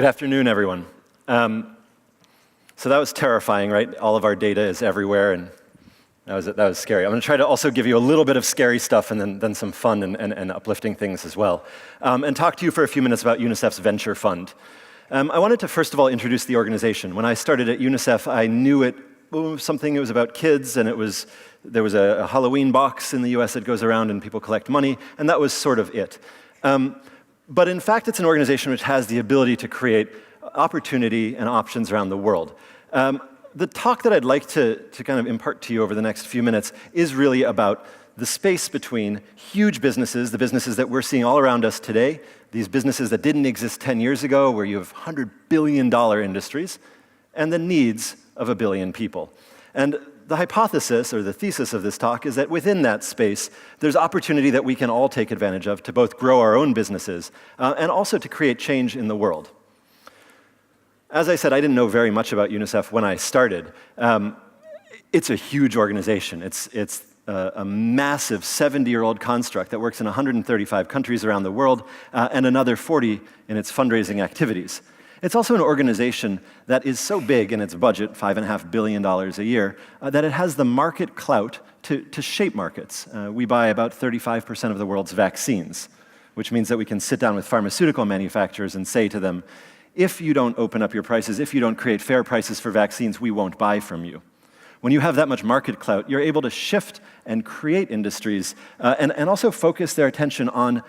Good afternoon, everyone. So that was terrifying, right? All of our data is everywhere, and that was scary. I'm going to try to also give you a little bit of scary stuff and then some fun and uplifting things as well. And talk to you for a few minutes about UNICEF's Venture Fund. I wanted to first of all introduce the organization. When I started at UNICEF, I knew it was something, it was about kids, and there was a Halloween box in the US that goes around and people collect money, and that was sort of it. But in fact, it's an organization which has the ability to create opportunity and options around the world. The talk that I'd like to kind of impart to you over the next few minutes is really about the space between huge businesses, the businesses that we're seeing all around us today, these businesses that didn't exist 10 years ago, where you have $100 billion industries, and the needs of 1 billion people. And the hypothesis, or the thesis of this talk, is that within that space, there's opportunity that we can all take advantage of to both grow our own businesses and also to create change in the world. As I said, I didn't know very much about UNICEF when I started. It's a huge organization. It's a massive 70-year-old construct that works in 135 countries around the world and another 40 in its fundraising activities. It's also an organization that is so big in its budget, $5.5 billion a year, that it has the market clout to shape markets. We buy about 35% of the world's vaccines, which means that we can sit down with pharmaceutical manufacturers and say to them, if you don't open up your prices, if you don't create fair prices for vaccines, we won't buy from you. When you have that much market clout, you're able to shift and create industries and also focus their attention on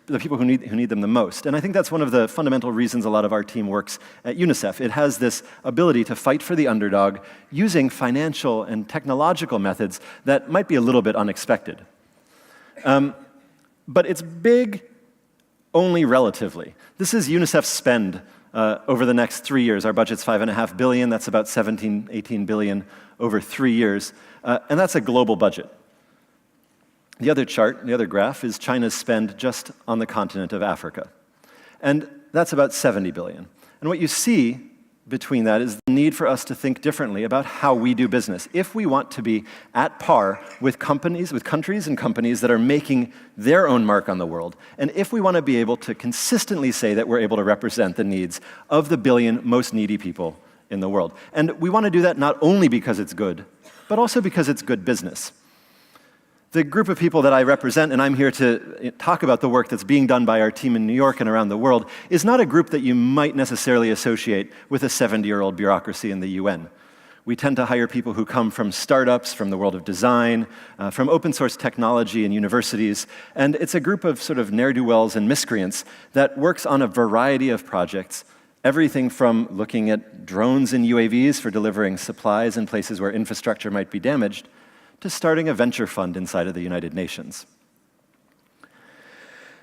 the people who need them the most. And I think that's one of the fundamental reasons a lot of our team works at UNICEF. It has this ability to fight for the underdog using financial and technological methods that might be a little bit unexpected. But it's big only relatively. This is UNICEF's spend over the next 3 years. Our budget's $5.5 billion. That's about 18 billion over 3 years. And that's a global budget. The other chart, the other graph, is China's spend just on the continent of Africa. And that's about 70 billion. And what you see between that is the need for us to think differently about how we do business. If we want to be at par with countries and companies that are making their own mark on the world, and if we want to be able to consistently say that we're able to represent the needs of the 1 billion most needy people in the world. And we want to do that not only because it's good, but also because it's good business. The group of people that I represent, and I'm here to talk about the work that's being done by our team in New York and around the world, is not a group that you might necessarily associate with a 70-year-old bureaucracy in the UN. We tend to hire people who come from startups, from the world of design, from open source technology and universities, and it's a group of sort of ne'er-do-wells and miscreants that works on a variety of projects, everything from looking at drones and UAVs for delivering supplies in places where infrastructure might be damaged, to starting a venture fund inside of the United Nations.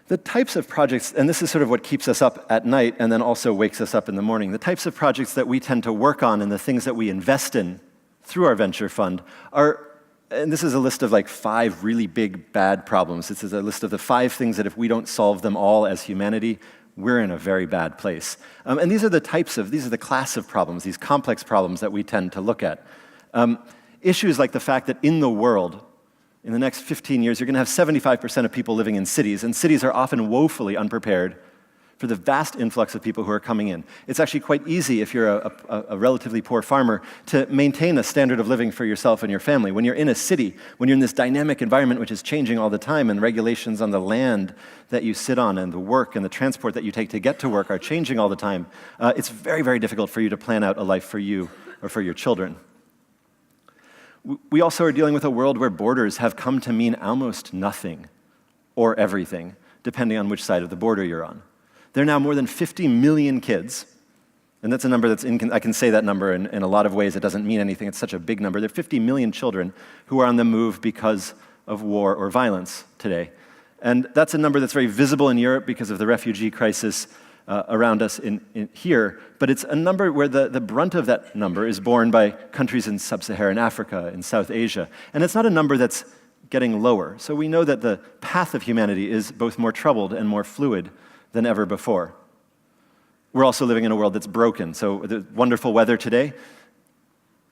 The types of projects, and this is sort of what keeps us up at night and then also wakes us up in the morning, the types of projects that we tend to work on and the things that we invest in through our venture fund are, and this is a list of like 5 really big bad problems. This is a list of the 5 things that if we don't solve them all as humanity, we're in a very bad place. And these are the class of problems, these complex problems that we tend to look at. Issues like the fact that in the world, in the next 15 years, you're going to have 75% of people living in cities, and cities are often woefully unprepared for the vast influx of people who are coming in. It's actually quite easy, if you're a relatively poor farmer, to maintain a standard of living for yourself and your family. When you're in a city, when you're in this dynamic environment which is changing all the time, and regulations on the land that you sit on and the work and the transport that you take to get to work are changing all the time, it's very, very difficult for you to plan out a life for you or for your children. We also are dealing with a world where borders have come to mean almost nothing or everything, depending on which side of the border you're on. There are now more than 50 million kids, and that's a number that's, I can say that number in a lot of ways, it doesn't mean anything, it's such a big number. There are 50 million children who are on the move because of war or violence today. And that's a number that's very visible in Europe because of the refugee crisis around us in here, but it's a number where the brunt of that number is borne by countries in sub-Saharan Africa, in South Asia, and it's not a number that's getting lower. So we know that the path of humanity is both more troubled and more fluid than ever before. We're also living in a world that's broken, so the wonderful weather today,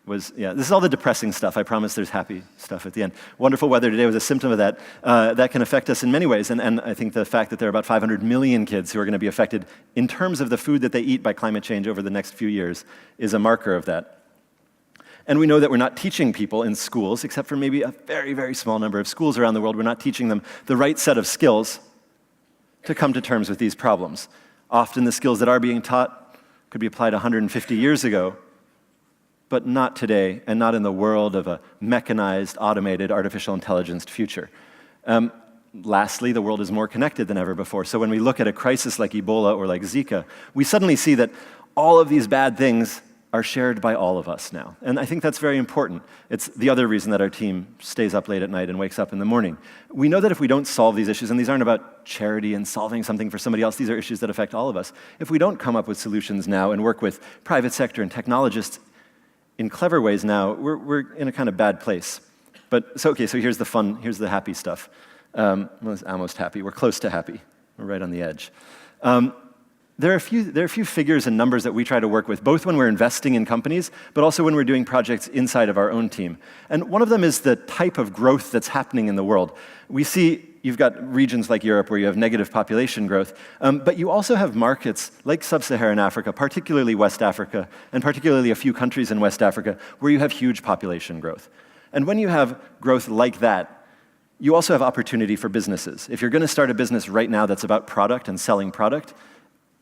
yeah, this is all the depressing stuff. I promise there's happy stuff at the end. Wonderful weather today was a symptom of that. That can affect us in many ways, and I think the fact that there are about 500 million kids who are going to be affected in terms of the food that they eat by climate change over the next few years is a marker of that. And we know that we're not teaching people in schools, except for maybe a very, very small number of schools around the world, we're not teaching them the right set of skills to come to terms with these problems. Often the skills that are being taught could be applied 150 years ago, but not today, and not in the world of a mechanized, automated, artificial intelligence future. Lastly, the world is more connected than ever before. So when we look at a crisis like Ebola or like Zika, we suddenly see that all of these bad things are shared by all of us now. And I think that's very important. It's the other reason that our team stays up late at night and wakes up in the morning. We know that if we don't solve these issues, and these aren't about charity and solving something for somebody else, these are issues that affect all of us. If we don't come up with solutions now and work with private sector and technologists in clever ways now, we're in a kind of bad place. So here's the fun, here's the happy stuff. Well, it's almost happy. We're close to happy. We're right on the edge. There are a few figures and numbers that we try to work with, both when we're investing in companies, but also when we're doing projects inside of our own team. And one of them is the type of growth that's happening in the world. We see you've got regions like Europe where you have negative population growth, but you also have markets like sub-Saharan Africa, particularly West Africa, and particularly a few countries in West Africa, where you have huge population growth. And when you have growth like that, you also have opportunity for businesses. If you're going to start a business right now that's about product and selling product,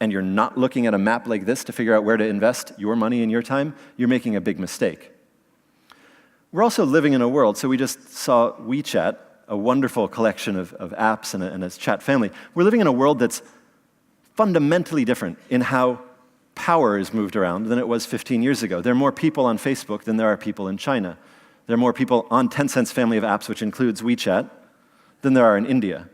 and you're not looking at a map like this to figure out where to invest your money and your time, you're making a big mistake. We're also living in a world, so we just saw WeChat, a wonderful collection of apps and a chat family. We're living in a world that's fundamentally different in how power is moved around than it was 15 years ago. There are more people on Facebook than there are people in China. There are more people on Tencent's family of apps, which includes WeChat, than there are in India.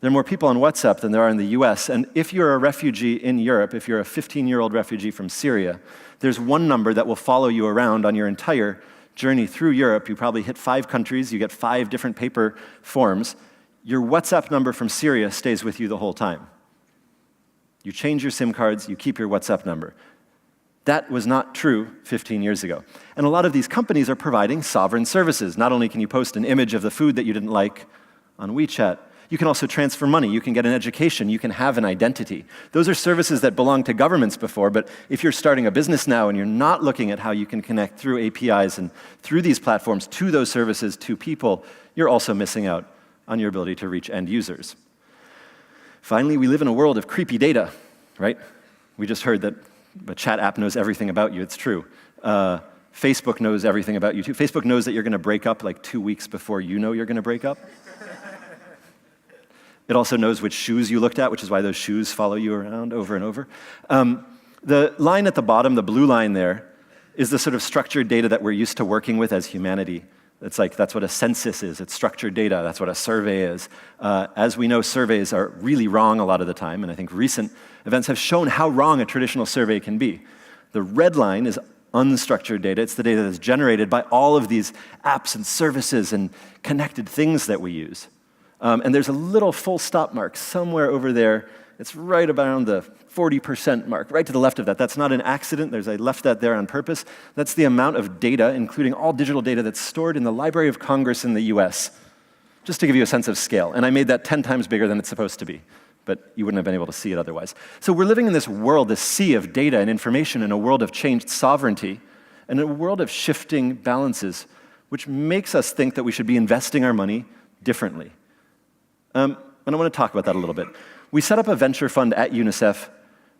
There are more people on WhatsApp than there are in the US, and if you're a refugee in Europe, if you're a 15-year-old refugee from Syria, there's one number that will follow you around on your entire journey through Europe. You probably hit 5 countries, you get 5 different paper forms. Your WhatsApp number from Syria stays with you the whole time. You change your SIM cards, you keep your WhatsApp number. That was not true 15 years ago. And a lot of these companies are providing sovereign services. Not only can you post an image of the food that you didn't like on WeChat, you can also transfer money, you can get an education, you can have an identity. Those are services that belonged to governments before, but if you're starting a business now and you're not looking at how you can connect through APIs and through these platforms to those services to people, you're also missing out on your ability to reach end users. Finally, we live in a world of creepy data, right? We just heard that a chat app knows everything about you. It's true. Facebook knows everything about you too. Facebook knows that you're going to break up like 2 weeks before you know you're going to break up. It also knows which shoes you looked at, which is why those shoes follow you around over and over. The line at the bottom, the blue line there, is the sort of structured data that we're used to working with as humanity. It's like, that's what a census is. It's structured data. That's what a survey is. As we know, surveys are really wrong a lot of the time, and I think recent events have shown how wrong a traditional survey can be. The red line is unstructured data. It's the data that's generated by all of these apps and services and connected things that we use. And there's a little full stop mark somewhere over there. It's right around the 40% mark, right to the left of that. That's not an accident. I left that there on purpose. That's the amount of data, including all digital data, that's stored in the Library of Congress in the US, just to give you a sense of scale. And I made that 10 times bigger than it's supposed to be, but you wouldn't have been able to see it otherwise. So we're living in this world, this sea of data and information, in a world of changed sovereignty, and in a world of shifting balances, which makes us think that we should be investing our money differently. And I want to talk about that a little bit. We set up a venture fund at UNICEF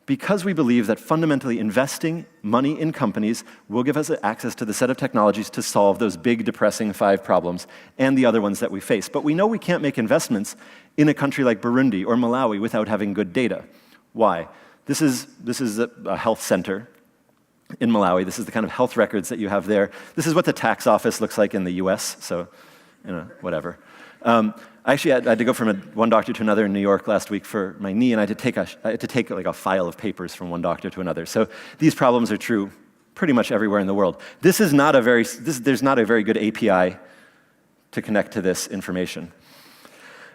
because we believe that fundamentally investing money in companies will give us access to the set of technologies to solve those big, depressing 5 problems and the other ones that we face. But we know we can't make investments in a country like Burundi or Malawi without having good data. Why? This is a health center in Malawi. This is the kind of health records that you have there. This is what the tax office looks like in the US, so, whatever. I had to go from one doctor to another in New York last week for my knee, and I had to take like a file of papers from one doctor to another. So these problems are true pretty much everywhere in the world. There's not a very good API to connect to this information.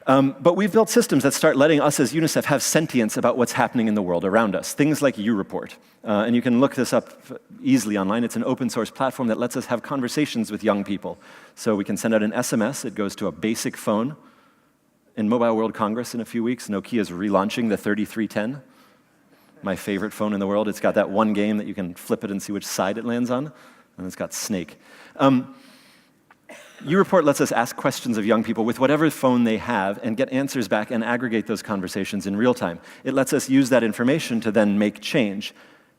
But we've built systems that start letting us as UNICEF have sentience about what's happening in the world around us, things like UReport. And you can look this up easily online. It's an open source platform that lets us have conversations with young people. So we can send out an SMS. It goes to a basic phone. In Mobile World Congress in a few weeks, Nokia is relaunching the 3310, my favorite phone in the world. It's got that one game that you can flip it and see which side it lands on, and it's got Snake. UReport lets us ask questions of young people with whatever phone they have and get answers back and aggregate those conversations in real time. It lets us use that information to then make change.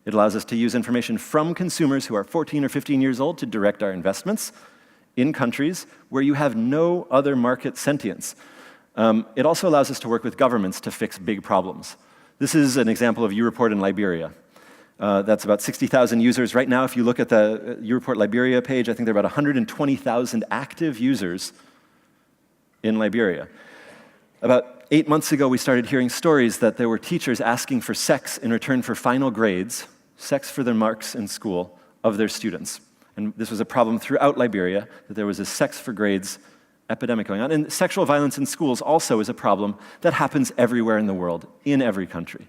It allows us to use information from consumers who are 14 or 15 years old to direct our investments in countries where you have no other market sentience. It also allows us to work with governments to fix big problems. This is an example of UReport in Liberia. That's about 60,000 users. Right now, if you look at the UReport Liberia page, I think there are about 120,000 active users in Liberia. About 8 months ago, we started hearing stories that there were teachers asking for sex in return for final grades, sex for their marks in school, of their students. And this was a problem throughout Liberia, that there was a sex for grades epidemic going on. And sexual violence in schools also is a problem that happens everywhere in the world, in every country.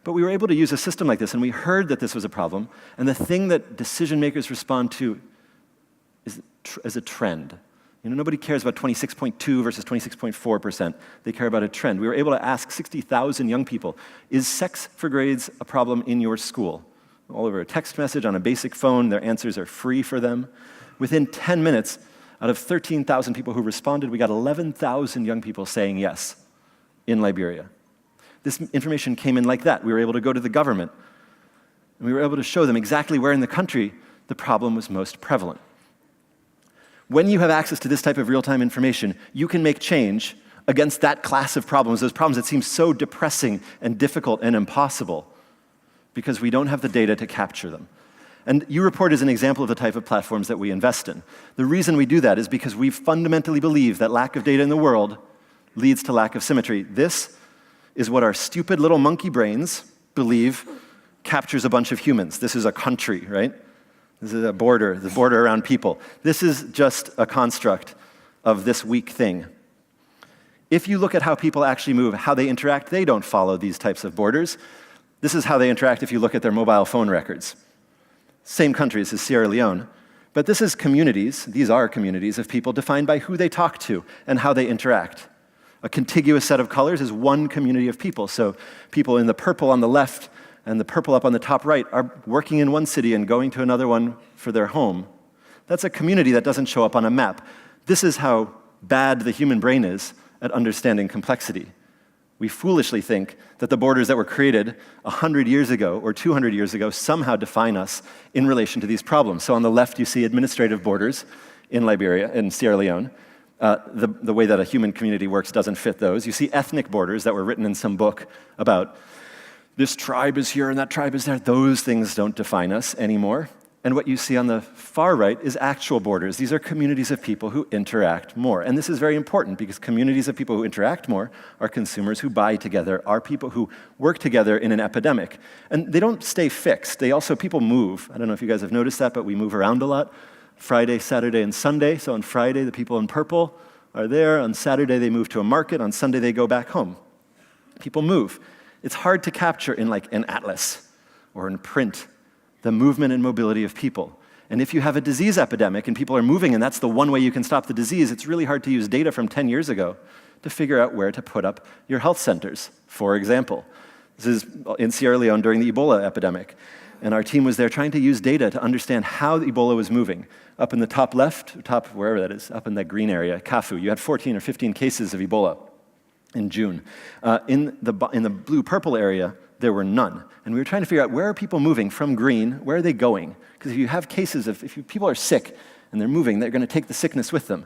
But we were able to use a system like this, and we heard that this was a problem, and the thing that decision makers respond to is a trend. You know, nobody cares about 26.2 versus 26.4%. They care about a trend. We were able to ask 60,000 young people, is sex for grades a problem in your school? All over a text message, on a basic phone, their answers are free for them. Within 10 minutes, out of 13,000 people who responded, we got 11,000 young people saying yes in Liberia. This information came in like that. We were able to go to the government, and we were able to show them exactly where in the country the problem was most prevalent. When you have access to this type of real-time information, you can make change against that class of problems, those problems that seem so depressing and difficult and impossible, because we don't have the data to capture them. And UReport is an example of the type of platforms that we invest in. The reason we do that is because we fundamentally believe that lack of data in the world leads to lack of symmetry. This is what our stupid little monkey brains believe captures a bunch of humans. This is a country, right? This is a border, the border around people. This is just a construct of this weak thing. If you look at how people actually move, how they interact, they don't follow these types of borders. This is how they interact if you look at their mobile phone records. Same countries as Sierra Leone, but this is communities, these are communities of people defined by who they talk to and how they interact. A contiguous set of colors is one community of people, so people in the purple on the left and the purple up on the top right are working in one city and going to another one for their home. That's a community that doesn't show up on a map. This is how bad the human brain is at understanding complexity. We foolishly think that the borders that were created 100 years ago or 200 years ago somehow define us in relation to these problems. So on the left, you see administrative borders in Liberia, in Sierra Leone. The way that a human community works doesn't fit those. You see ethnic borders that were written in some book about this tribe is here and that tribe is there. Those things don't define us anymore. And what you see on the far right is actual borders. These are communities of people who interact more. And this is very important because communities of people who interact more are consumers who buy together, are people who work together in an epidemic. And they don't stay fixed. People move. I don't know if you guys have noticed that, but we move around a lot. Friday, Saturday, and Sunday. So on Friday, the people in purple are there. On Saturday, they move to a market. On Sunday, they go back home. People move. It's hard to capture in like an atlas or in print the movement and mobility of people. And if you have a disease epidemic and people are moving and that's the one way you can stop the disease, it's really hard to use data from 10 years ago to figure out where to put up your health centers, for example. This is in Sierra Leone during the Ebola epidemic. And our team was there trying to use data to understand how Ebola was moving. Up in the top left, wherever that is, up in that green area, Kafu, you had 14 or 15 cases of Ebola in June. In the blue-purple area, there were none. And we were trying to figure out where are people moving from green, where are they going? Because if you have cases of, people are sick and they're moving, they're going to take the sickness with them.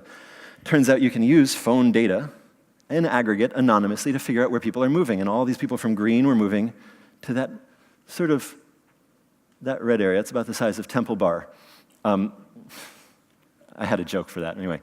Turns out you can use phone data in aggregate anonymously to figure out where people are moving. And all these people from green were moving to that red area. It's about the size of Temple Bar. I had a joke for that anyway.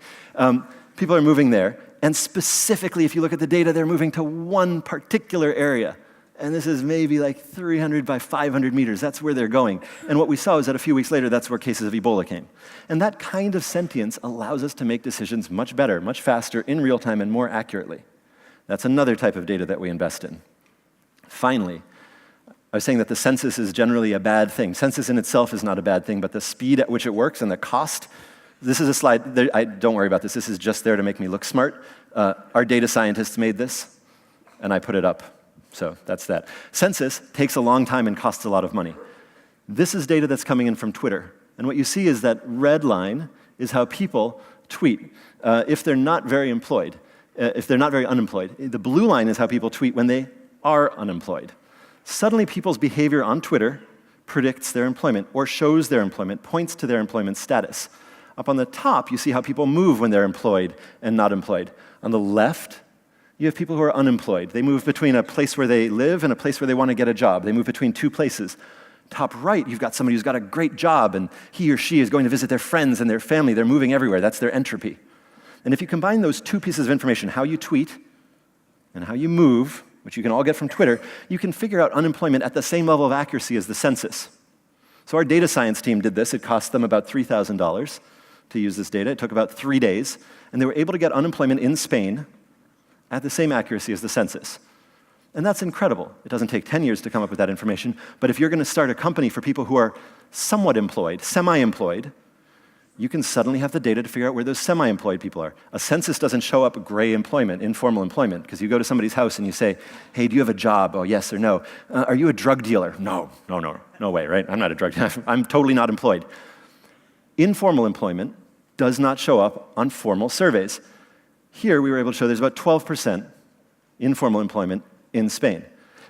People are moving there. And specifically, if you look at the data, they're moving to one particular area. And this is maybe like 300 by 500 meters. That's where they're going. And what we saw is that a few weeks later, that's where cases of Ebola came. And that kind of sentience allows us to make decisions much better, much faster, in real time, and more accurately. That's another type of data that we invest in. Finally, I was saying that the census is generally a bad thing. Census in itself is not a bad thing, but the speed at which it works and the cost. This is a slide, don't worry about this. This is just there to make me look smart. Our data scientists made this, and I put it up. So that's that. Census takes a long time and costs a lot of money. This is data that's coming in from Twitter. And what you see is that red line is how people tweet if they're not very employed, if they're not very unemployed. The blue line is how people tweet when they are unemployed. Suddenly, people's behavior on Twitter predicts their employment or shows their employment, points to their employment status. Up on the top, you see how people move when they're employed and not employed. On the left, you have people who are unemployed. They move between a place where they live and a place where they want to get a job. They move between two places. Top right, you've got somebody who's got a great job, and he or she is going to visit their friends and their family. They're moving everywhere. That's their entropy. And if you combine those two pieces of information, how you tweet and how you move, which you can all get from Twitter, you can figure out unemployment at the same level of accuracy as the census. So our data science team did this. It cost them about $3,000 to use this data. It took about 3 days, and they were able to get unemployment in Spain at the same accuracy as the census. And that's incredible. It doesn't take 10 years to come up with that information, but if you're going to start a company for people who are somewhat employed, semi-employed, you can suddenly have the data to figure out where those semi-employed people are. A census doesn't show up gray employment, informal employment, because you go to somebody's house and you say, hey, do you have a job? Oh, yes or no. Are you a drug dealer? No way, right? I'm not a drug dealer. I'm totally not employed. Informal employment does not show up on formal surveys. Here, we were able to show there's about 12% informal employment in Spain.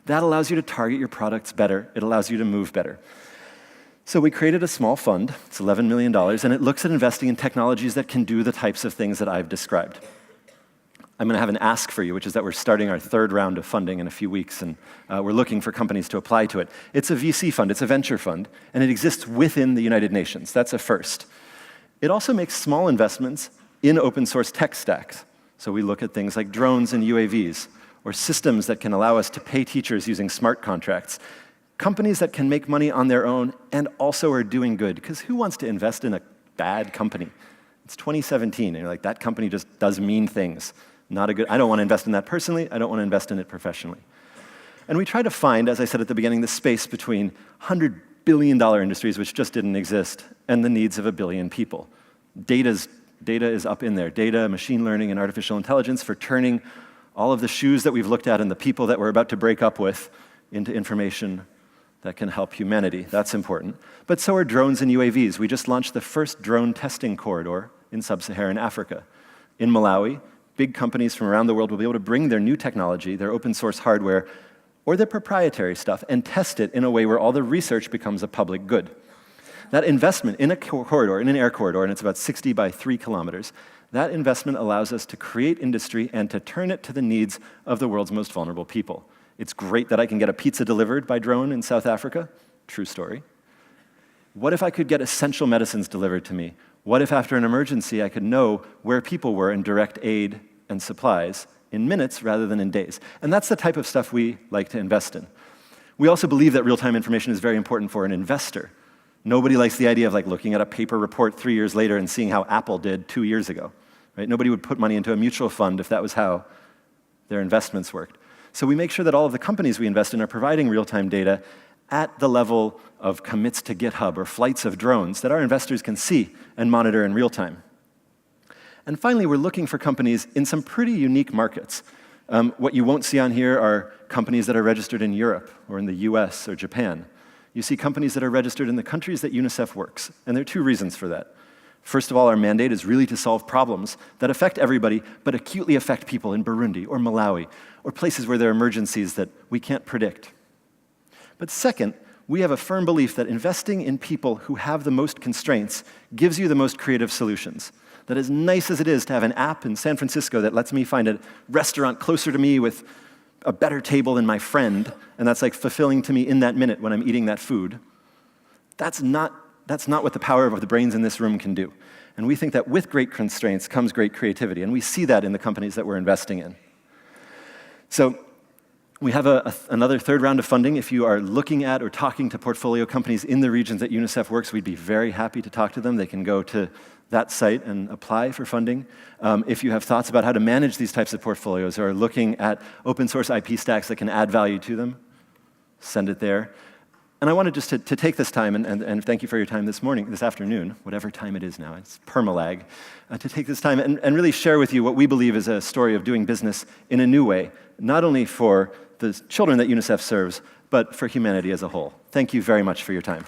That allows you to target your products better. It allows you to move better. So we created a small fund, it's $11 million, and it looks at investing in technologies that can do the types of things that I've described. I'm going to have an ask for you, which is that we're starting our third round of funding in a few weeks, and we're looking for companies to apply to it. It's a VC fund, it's a venture fund, and it exists within the United Nations. That's a first. It also makes small investments in open source tech stacks. So we look at things like drones and UAVs, or systems that can allow us to pay teachers using smart contracts. Companies that can make money on their own and also are doing good, because who wants to invest in a bad company? It's 2017, and you're like, that company just does mean things. Not a good, I don't want to invest in that personally, I don't want to invest in it professionally. And we try to find, as I said at the beginning, the space between $100 billion industries, which just didn't exist, and the needs of 1 billion people. Data is up in there. Data, machine learning, and artificial intelligence for turning all of the shoes that we've looked at and the people that we're about to break up with into information that can help humanity. That's important. But so are drones and UAVs. We just launched the first drone testing corridor in sub-Saharan Africa. In Malawi, big companies from around the world will be able to bring their new technology, their open source hardware, or their proprietary stuff, and test it in a way where all the research becomes a public good. That investment in a corridor, in an air corridor, and it's about 60 by 3 kilometers, that investment allows us to create industry and to turn it to the needs of the world's most vulnerable people. It's great that I can get a pizza delivered by drone in South Africa. True story. What if I could get essential medicines delivered to me? What if after an emergency I could know where people were and direct aid and supplies in minutes rather than in days? And that's the type of stuff we like to invest in. We also believe that real-time information is very important for an investor. Nobody likes the idea of looking at a paper report 3 years later and seeing how Apple did 2 years ago. Right? Nobody would put money into a mutual fund if that was how their investments worked. So we make sure that all of the companies we invest in are providing real-time data at the level of commits to GitHub or flights of drones that our investors can see and monitor in real time. And finally, we're looking for companies in some pretty unique markets. What you won't see on here are companies that are registered in Europe or in the US or Japan. You see companies that are registered in the countries that UNICEF works, and there are 2 reasons for that. First of all, our mandate is really to solve problems that affect everybody, but acutely affect people in Burundi or Malawi, or places where there are emergencies that we can't predict. But second, we have a firm belief that investing in people who have the most constraints gives you the most creative solutions. That as nice as it is to have an app in San Francisco that lets me find a restaurant closer to me with a better table than my friend, and that's fulfilling to me in that minute when I'm eating that food, that's not what the power of the brains in this room can do. And we think that with great constraints comes great creativity, and we see that in the companies that we're investing in. So We have another third round of funding. If you are looking at or talking to portfolio companies in the regions that UNICEF works, we'd be very happy to talk to them. They can go to that site and apply for funding. If you have thoughts about how to manage these types of portfolios or are looking at open source IP stacks that can add value to them, send it there. And I wanted just to take this time, and thank you for your time this afternoon, whatever time it is now, it's permalag, to take this time and really share with you what we believe is a story of doing business in a new way, not only for the children that UNICEF serves, but for humanity as a whole. Thank you very much for your time.